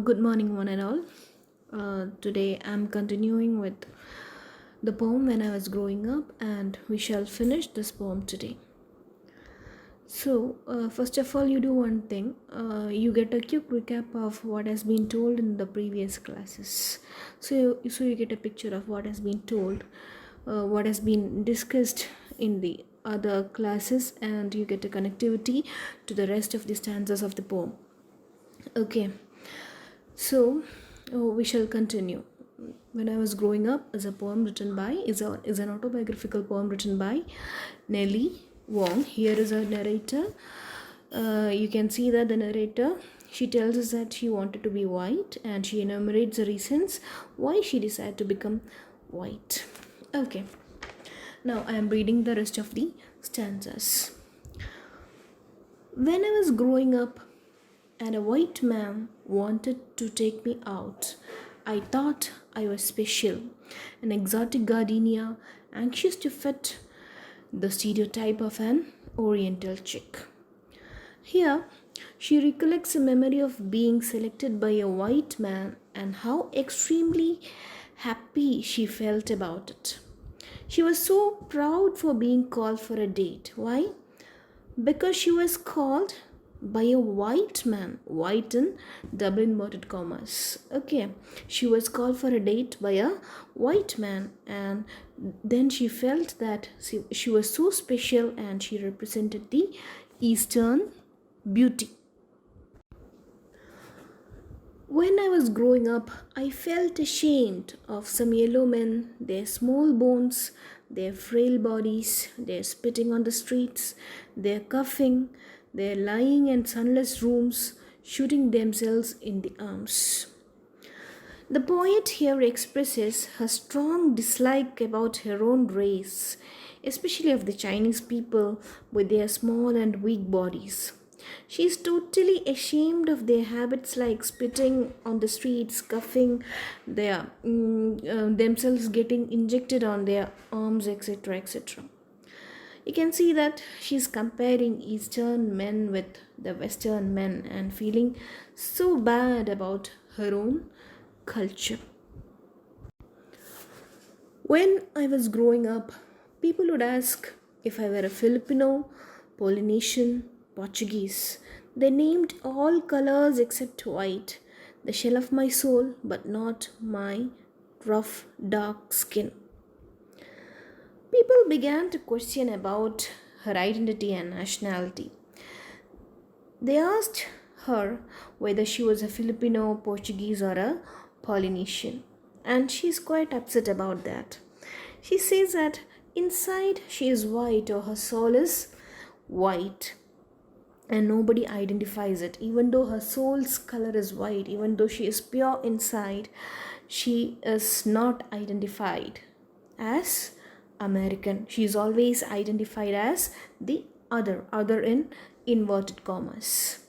Good morning, one and all. Today I'm continuing with the poem When I Was Growing Up, and we shall finish this poem today. So, first of all, you do one thing, you get a quick recap of what has been told in the previous classes. So you get a picture of what has been told, what has been discussed in the other classes, and you get a connectivity to the rest of the stanzas of the poem. Okay. So, we shall continue. When I Was Growing Up is a poem written by, is an autobiographical poem written by Nellie Wong. Here is a narrator. You can see that the narrator, she tells us that she wanted to be white and she enumerates the reasons why she decided to become white. Okay. Now I am reading the rest of the stanzas. When I was growing up, and a white man wanted to take me out, I thought I was special, an exotic gardenia, anxious to fit the stereotype of an oriental chick. Here, she recollects a memory of being selected by a white man and how extremely happy she felt about it. She was so proud for being called for a date. Why? Because she was called by a white man, white in double inverted commas. Okay, she was called for a date by a white man, and then she felt that she was so special and she represented the Eastern beauty. When I was growing up, I felt ashamed of some yellow men, their small bones, their frail bodies, their spitting on the streets, their coughing, their lying in sunless rooms, shooting themselves in the arms. The poet here expresses her strong dislike about her own race, especially of the Chinese people with their small and weak bodies. She is totally ashamed of their habits like spitting on the streets, coughing, themselves getting injected on their arms, etc., etc. You can see that she's comparing Eastern men with the Western men and feeling so bad about her own culture. When I was growing up, people would ask if I were a Filipino, Polynesian, Portuguese. They named all colors except white, the shell of my soul, but not my rough, dark skin. People began to question about her identity and nationality. They asked her whether she was a Filipino, Portuguese, or a Polynesian, and she's quite upset about that. She says that inside she is white, or her soul is white, and nobody identifies it. Even though her soul's color is white, even though she is pure inside, she is not identified as American. She is always identified as the other in inverted commas.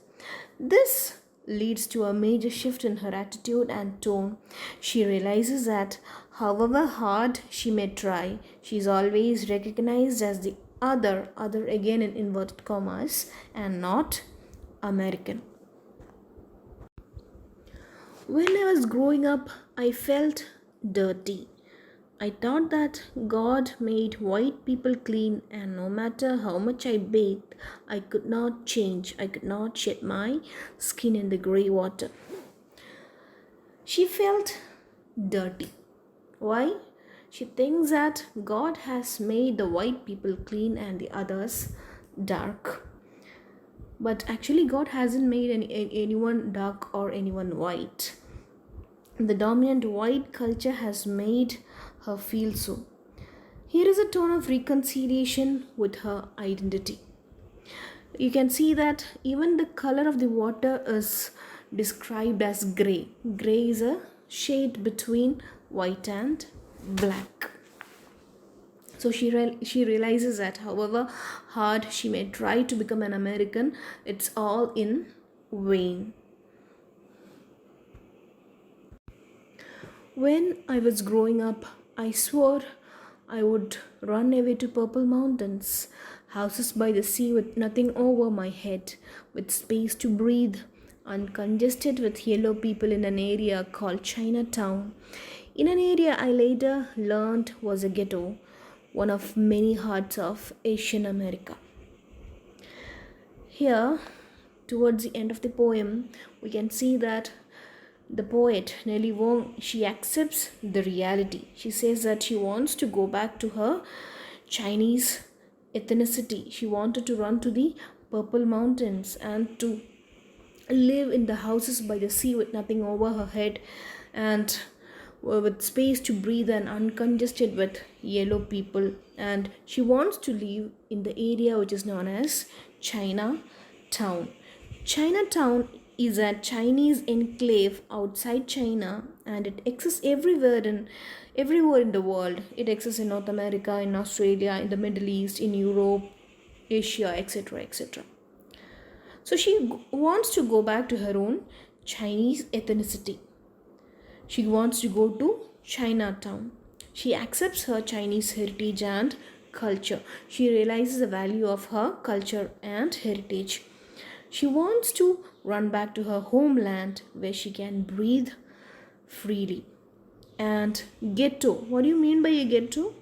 This leads to a major shift in her attitude and tone. She realizes that however hard she may try, she is always recognized as the other again in inverted commas, and not American. When I was growing up, I felt dirty. I thought that God made white people clean, and no matter how much I bathed, I could not change. I could not shed my skin in the grey water. She felt dirty. Why? She thinks that God has made the white people clean and the others dark. But actually, God hasn't made anyone dark or anyone white. The dominant white culture has made her feel so. Here is a tone of reconciliation with her identity. You can see that even the color of the water is described as grey. Grey is a shade between white and black. So she realizes that however hard she may try to become an American, it's all in vain. When I was growing up, I swore I would run away to purple mountains, houses by the sea with nothing over my head, with space to breathe, uncongested with yellow people in an area called Chinatown. In an area I later learned was a ghetto, one of many hearts of Asian America. Here, towards the end of the poem, we can see that the poet Nellie Wong, she accepts the reality. She says that she wants to go back to her Chinese ethnicity. She wanted to run to the Purple Mountains and to live in the houses by the sea with nothing over her head and with space to breathe and uncongested with yellow people. And she wants to live in the area which is known as Chinatown. Chinatown is a Chinese enclave outside China, and it exists everywhere in the world. It exists in North America, in Australia, in the Middle East, in Europe, Asia, etc. etc. So she wants to go back to her own Chinese ethnicity. She wants to go to Chinatown. She accepts her Chinese heritage and culture. She realizes the value of her culture and heritage. She wants to run back to her homeland where she can breathe freely. And ghetto. What do you mean by a ghetto?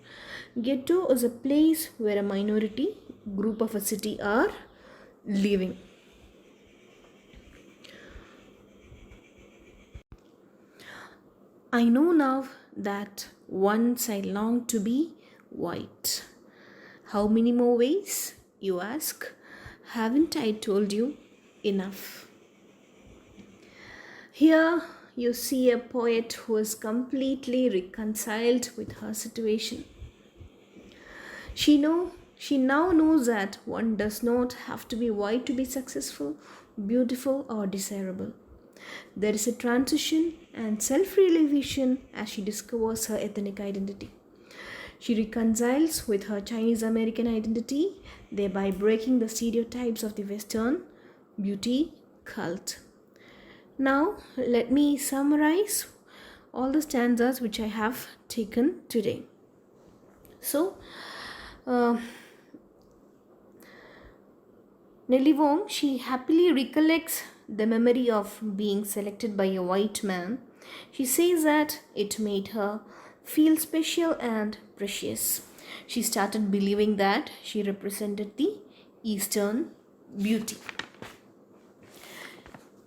Ghetto is a place where a minority group of a city are living. I know now that once I longed to be white. How many more ways, you ask? Haven't I told you enough? Here you see a poet who is completely reconciled with her situation. She now knows that one does not have to be white to be successful, beautiful, or desirable. There is a transition and self-realization as she discovers her ethnic identity. She reconciles with her Chinese American identity, thereby breaking the stereotypes of the Western beauty cult. Now, let me summarize all the stanzas which I have taken today. So, Nellie Wong, she happily recollects the memory of being selected by a white man. She says that it made her feel special and precious. She started believing that she represented the Eastern beauty.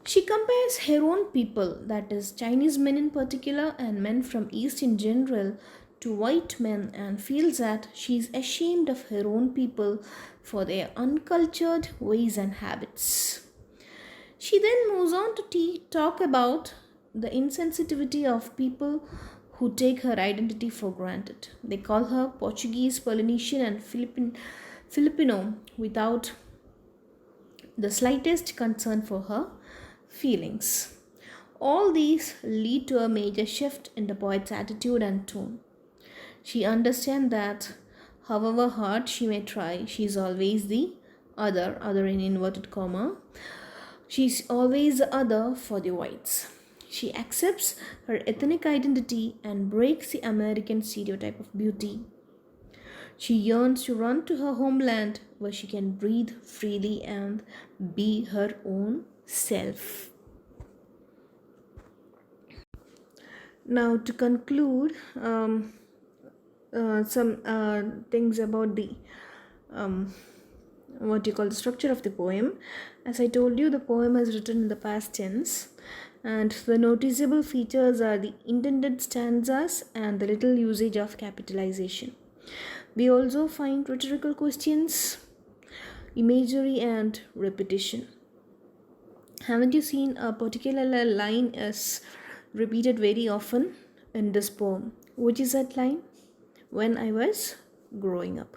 She compares her own people, that is, Chinese men in particular and men from East in general, to white men and feels that she is ashamed of her own people for their uncultured ways and habits. She then moves on to talk about the insensitivity of people who take her identity for granted. They call her Portuguese, Polynesian, and Filipino without the slightest concern for her feelings. All these lead to a major shift in the poet's attitude and tone. She understands that however hard she may try, she is always the other in inverted comma. She's always the other for the whites. She accepts her ethnic identity and breaks the American stereotype of beauty. She yearns to run to her homeland where she can breathe freely and be her own self. Now, to conclude, some things about the what you call the structure of the poem. As I told you, the poem is written in the past tense, and the noticeable features are the intended stanzas and the little usage of capitalization. We also find rhetorical questions, imagery, and repetition. Haven't you seen a particular line is repeated very often in this poem? Which is that line? When I was growing up.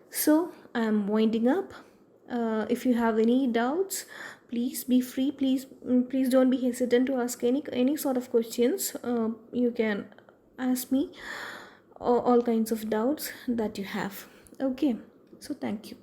So I am winding up. If you have any doubts, please be free. Please don't be hesitant to ask any sort of questions. You can ask me all kinds of doubts that you have. Okay. So thank you.